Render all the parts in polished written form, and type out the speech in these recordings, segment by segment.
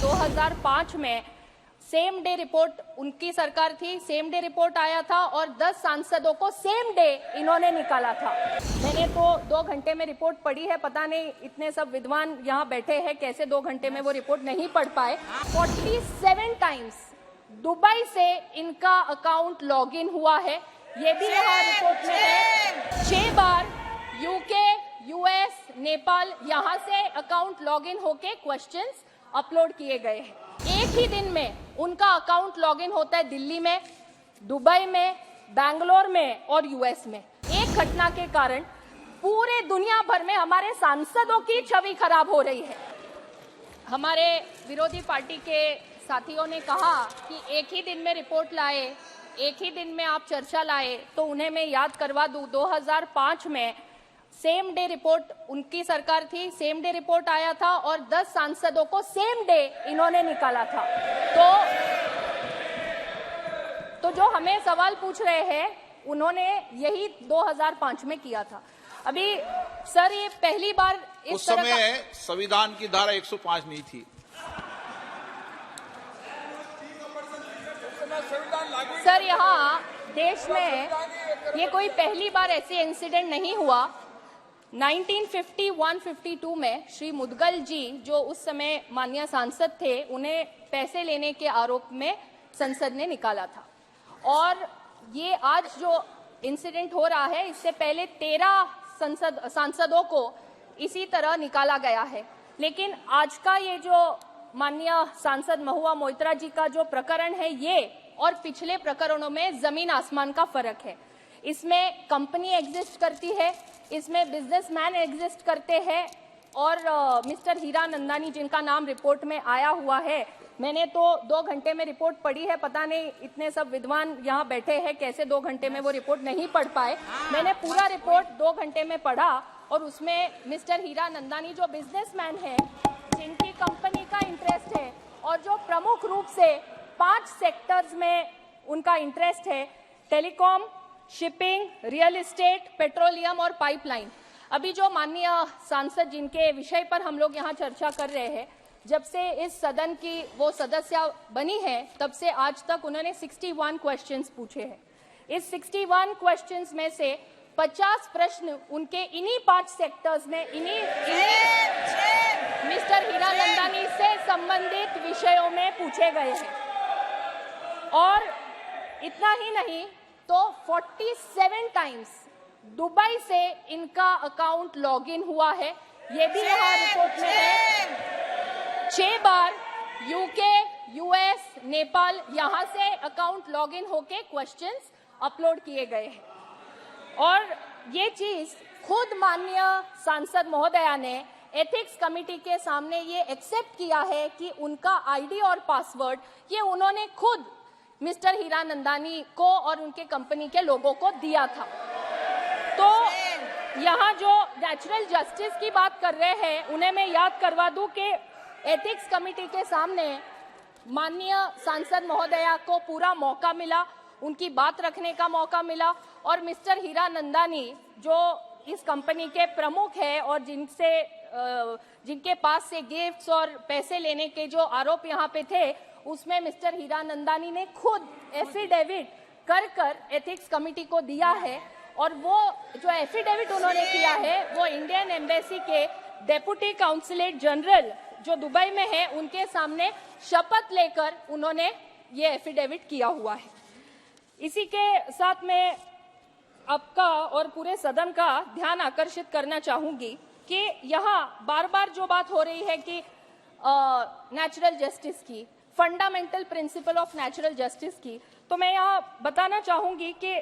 2005 में same day report उनकी सरकार थी, सेम डे रिपोर्ट आया था और 10 सांसदों को सेम डे इन्होंने निकाला था। मैंने तो 2 घंटे में रिपोर्ट पढ़ी है, पता नहीं इतने सब विद्वान यहाँ बैठे हैं कैसे 2 घंटे में वो रिपोर्ट नहीं पढ़ पाए। 47 टाइम्स दुबई से इनका अकाउंट लॉगिन हुआ है, ये भी यहाँ रिपोर्ट में है। 6 बार यूके, यूएस, नेपाल यहाँ से अकाउंट लॉगिन होके क्वेश्चंस अपलोड किए गए हैं। एक ही दिन में उनका अकाउंट लॉगिन होता है दिल्ली में, दुबई में, बैंगलोर में और यूएस में। एक घटना के कारण पूरे दुनिया भर में हमारे सांसदों की छवि खराब हो रही है। हमारे विरोधी पार्टी के साथियों ने कहा कि एक ही दिन में रिपोर्ट लाए, एक ही दिन में आप चर्चा लाए, तो उन्हें मैं याद करवा दूं 2005 में सेम डे रिपोर्ट उनकी सरकार थी, सेम डे रिपोर्ट आया था और 10 सांसदों को सेम डे इन्होंने निकाला था। तो जो हमें सवाल पूछ रहे हैं उन्होंने यही 2005 में किया था। अभी सर ये पहली बार उस समय संविधान की धारा 105 नहीं थी। सर यहाँ देश में ये कोई पहली बार ऐसे इंसिडेंट नहीं हुआ। 1951-52 में श्री मुदगल जी जो उस समय माननीय सांसद थे, उन्हें पैसे लेने के आरोप में संसद ने निकाला था। और ये आज जो इंसिडेंट हो रहा है, इससे पहले 13 सांसदों को इसी तरह निकाला गया है। लेकिन आज का ये जो माननीय सांसद महुआ मोइत्रा जी का जो प्रकरण है, ये और पिछले प्रकरणों में जमीन आसमान का फर्क है। इसमें कंपनी एग्जिस्ट करती है, इसमें बिजनेसमैन एग्जिस्ट करते हैं और मिस्टर हीरा नंदानी जिनका नाम रिपोर्ट में आया हुआ है, मैंने तो 2 घंटे में रिपोर्ट पढ़ी है, पता नहीं इतने सब विद्वान यहाँ बैठे हैं कैसे 2 घंटे में वो रिपोर्ट नहीं पढ़ पाए। मैंने पूरा रिपोर्ट 2 घंटे में पढ़ा और उसमें मिस्टर हीरा नंदानी जो बिजनेसमैन है, जिनकी कंपनी का इंटरेस्ट है और जो प्रमुख रूप से 5 सेक्टर्स में उनका इंटरेस्ट है, telecom, shipping, real estate, petroleum और पाइपलाइन। अभी जो माननीय सांसद जिनके विषय पर हम लोग यहाँ चर्चा कर रहे हैं, जब से इस सदन की वो सदस्य बनी है तब से आज तक उन्होंने 61 क्वेश्चंस पूछे हैं। इस 61 क्वेश्चंस में से 50 प्रश्न उनके इन्हीं 5 सेक्टर्स में इन्हीं मिस्टर हीरा नंदानी से संबंधित विषयों में पूछे गए हैं। और इतना ही नहीं तो 47 टाइम्स दुबई से इनका अकाउंट लॉगिन हुआ है, ये भी यहाँ रिपोर्ट में है। 6 बार यूके, यूएस, नेपाल यहाँ से अकाउंट लॉगिन होके क्वेश्चंस अपलोड किए गए हैं। और ये चीज खुद माननीय सांसद महोदया ने एथिक्स कमेटी के सामने ये एक्सेप्ट किया है कि उनका आईडी और पासवर्ड ये उन्होंने खुद मिस्टर हीरा नंदानी को और उनके कंपनी के लोगों को दिया था। तो यहाँ जो नेचुरल जस्टिस की बात कर रहे हैं, उन्हें मैं याद करवा दूं कि एथिक्स कमेटी के सामने माननीय सांसद महोदया को पूरा मौका मिला, उनकी बात रखने का मौका मिला और मिस्टर हीरा नंदानी जो इस कंपनी के प्रमुख है और जिनके पास से गिफ्ट्स और पैसे लेने के जो आरोप यहाँ पे थे, उसमें मिस्टर हीरा नंदानी ने खुद एफिडेविट कर एथिक्स कमेटी को दिया है। और वो जो एफिडेविट उन्होंने किया है वो इंडियन एम्बेसी के डेप्यूटी काउंसलेट जनरल जो दुबई में है, उनके सामने शपथ लेकर उन्होंने ये एफिडेविट किया हुआ है। इसी के साथ मैं आपका और पूरे सदन का ध्यान आकर्षित करना चाहूंगी कि यहाँ बार बार जो बात हो रही है कि नेचुरल जस्टिस की, fundamental principle of natural justice की, तो मैं यहाँ बताना चाहूंगी कि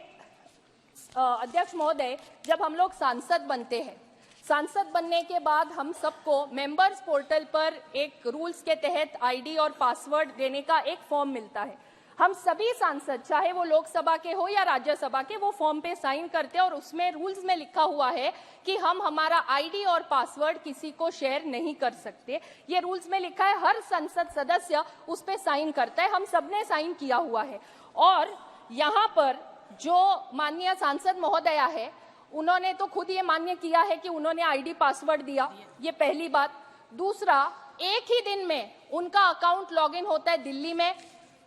अध्यक्ष महोदय, जब हम लोग सांसद बनते हैं, सांसद बनने के बाद हम सबको मेंबर्स पोर्टल पर एक रूल्स के तहत आईडी और पासवर्ड देने का एक फॉर्म मिलता है। हम सभी सांसद, चाहे वो लोकसभा के हो या राज्यसभा के, वो फॉर्म पे साइन करते हैं और उसमें रूल्स में लिखा हुआ है कि हम हमारा आईडी और पासवर्ड किसी को शेयर नहीं कर सकते। ये रूल्स में लिखा है, हर संसद सदस्य उस पे साइन करता है, हम सबने साइन किया हुआ है। और यहाँ पर जो माननीय सांसद महोदया है, उन्होंने तो खुद ये मान्य किया है कि उन्होंने आईडी पासवर्ड दिया, ये पहली बात। दूसरा, एक ही दिन में उनका अकाउंट लॉगिन होता है दिल्ली में,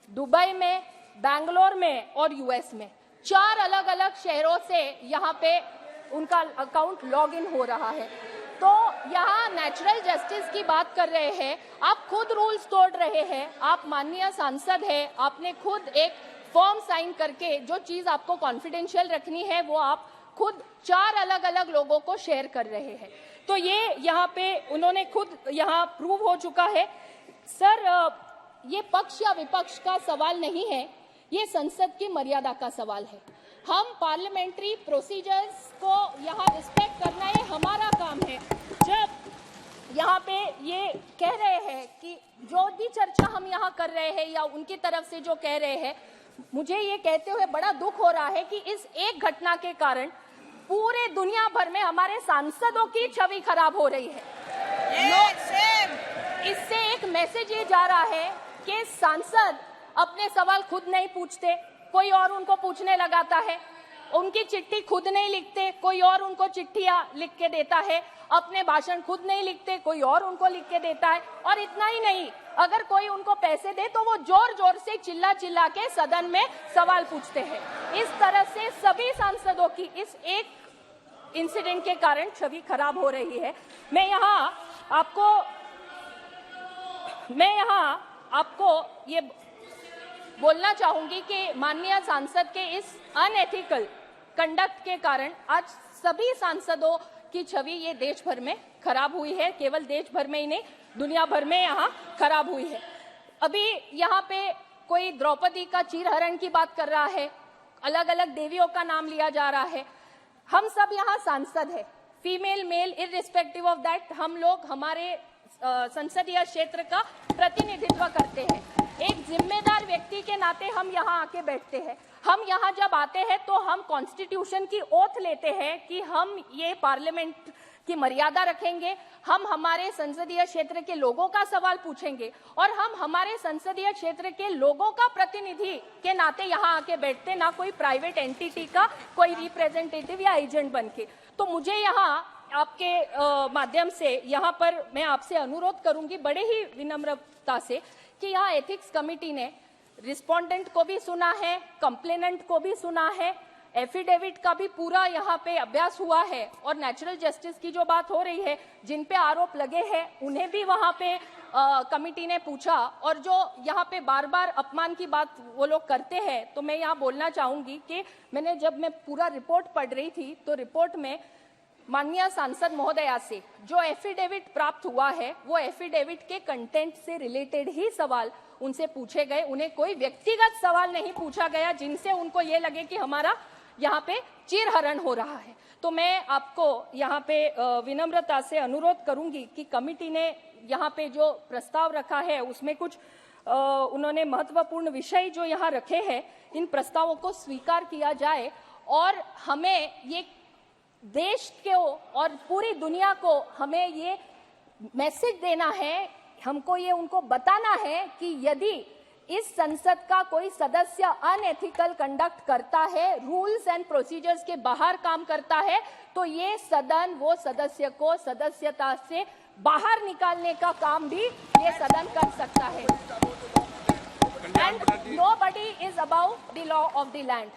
दुबई में, बैंगलोर में और यूएस में। 4 अलग अलग शहरों से यहाँ पे उनका अकाउंट लॉगिन हो रहा है। तो यहाँ नेचुरल जस्टिस की बात कर रहे हैं, आप खुद रूल्स तोड़ रहे हैं। आप माननीय सांसद हैं, आपने खुद एक फॉर्म साइन करके जो चीज़ आपको कॉन्फिडेंशियल रखनी है वो आप खुद 4 अलग अलग लोगों को शेयर कर रहे हैं। तो ये यहाँ पे उन्होंने खुद यहाँ प्रूव हो चुका है। सर, ये पक्ष या विपक्ष का सवाल नहीं है, ये संसद की मर्यादा का सवाल है। हम पार्लियामेंट्री प्रोसीजर्स को यहाँ रिस्पेक्ट करना ये हमारा काम है। जब यहाँ पे ये कह रहे हैं कि जो भी चर्चा हम यहाँ कर रहे हैं या उनकी तरफ से जो कह रहे हैं, मुझे ये कहते हुए बड़ा दुख हो रहा है कि इस एक घटना के कारण पूरे दुनिया भर में हमारे सांसदों की छवि खराब हो रही है। इससे एक मैसेज ये जा रहा है कि सांसद अपने सवाल खुद नहीं पूछते, कोई और उनको पूछने लगाता है। उनकी चिट्ठी खुद नहीं लिखते, कोई और उनको चिट्ठियां लिख के देता है। अपने भाषण खुद नहीं लिखते, कोई और उनको लिख के देता है। और इतना ही नहीं, अगर कोई उनको पैसे दे तो वो जोर जोर से चिल्ला चिल्ला के सदन में सवाल पूछते हैं। इस तरह से सभी सांसदों की इस एक इंसिडेंट के कारण छवि खराब हो रही है। मैं यहाँ आपको ये बोलना चाहूंगी कि माननीय सांसद के इस अनएथिकल कंडक्ट के कारण आज सभी सांसदों की छवि ये देश भर में खराब हुई है। केवल देश भर में ही नहीं, दुनिया भर में यहाँ खराब हुई है। अभी यहाँ पे कोई द्रौपदी का चीरहरण की बात कर रहा है, अलग अलग देवियों का नाम लिया जा रहा है। हम सब यहाँ सांसद है, female male irrespective of that, हम लोग हमारे संसदीय क्षेत्र का प्रतिनिधित्व करते हैं। एक जिम्मेदार व्यक्ति के नाते हम यहाँ आके बैठते हैं। हम यहाँ जब आते हैं तो हम कॉन्स्टिट्यूशन की ओथ लेते हैं कि हम ये पार्लियामेंट की मर्यादा रखेंगे, हम हमारे संसदीय क्षेत्र के लोगों का सवाल पूछेंगे और हम हमारे संसदीय क्षेत्र के लोगों का प्रतिनिधि के नाते यहाँ आके बैठते, ना कोई प्राइवेट एंटिटी का कोई रिप्रेजेंटेटिव या एजेंट बनके। तो मुझे यहाँ आपके माध्यम से यहाँ पर मैं आपसे अनुरोध करूंगी बड़े ही विनम्रता से कि यहाँ एथिक्स कमेटी ने रिस्पोंडेंट को भी सुना है, कंप्लेनेंट को भी सुना है, एफिडेविट का भी पूरा यहाँ पे अभ्यास हुआ है और नेचुरल जस्टिस की जो बात हो रही है, जिन पे आरोप लगे हैं उन्हें भी वहाँ पे कमेटी ने पूछा। और जो यहाँ पे बार बार अपमान की बात वो लोग करते हैं, तो मैं यहाँ बोलना चाहूंगी कि जब मैं पूरा रिपोर्ट पढ़ रही थी तो रिपोर्ट में माननीय सांसद महोदया से जो एफिडेविट प्राप्त हुआ है वो एफिडेविट के कंटेंट से रिलेटेड ही सवाल उनसे पूछे गए। उन्हें कोई व्यक्तिगत सवाल नहीं पूछा गया जिनसे उनको ये लगे कि हमारा यहाँ पे चीरहरण हो रहा है। तो मैं आपको यहाँ पे विनम्रता से अनुरोध करूंगी कि कमिटी ने यहाँ पे जो प्रस्ताव रखा है उसमें कुछ उन्होंने महत्वपूर्ण विषय जो यहाँ रखे हैं, इन प्रस्तावों को स्वीकार किया जाए और हमें ये देश को और पूरी दुनिया को हमें ये मैसेज देना है, हमको ये उनको बताना है कि यदि इस संसद का कोई सदस्य अनएथिकल कंडक्ट करता है, रूल्स एंड प्रोसीजर्स के बाहर काम करता है, तो ये सदन वो सदस्य को सदस्यता से बाहर निकालने का काम भी ये सदन कर सकता है। And nobody is about the law of the land.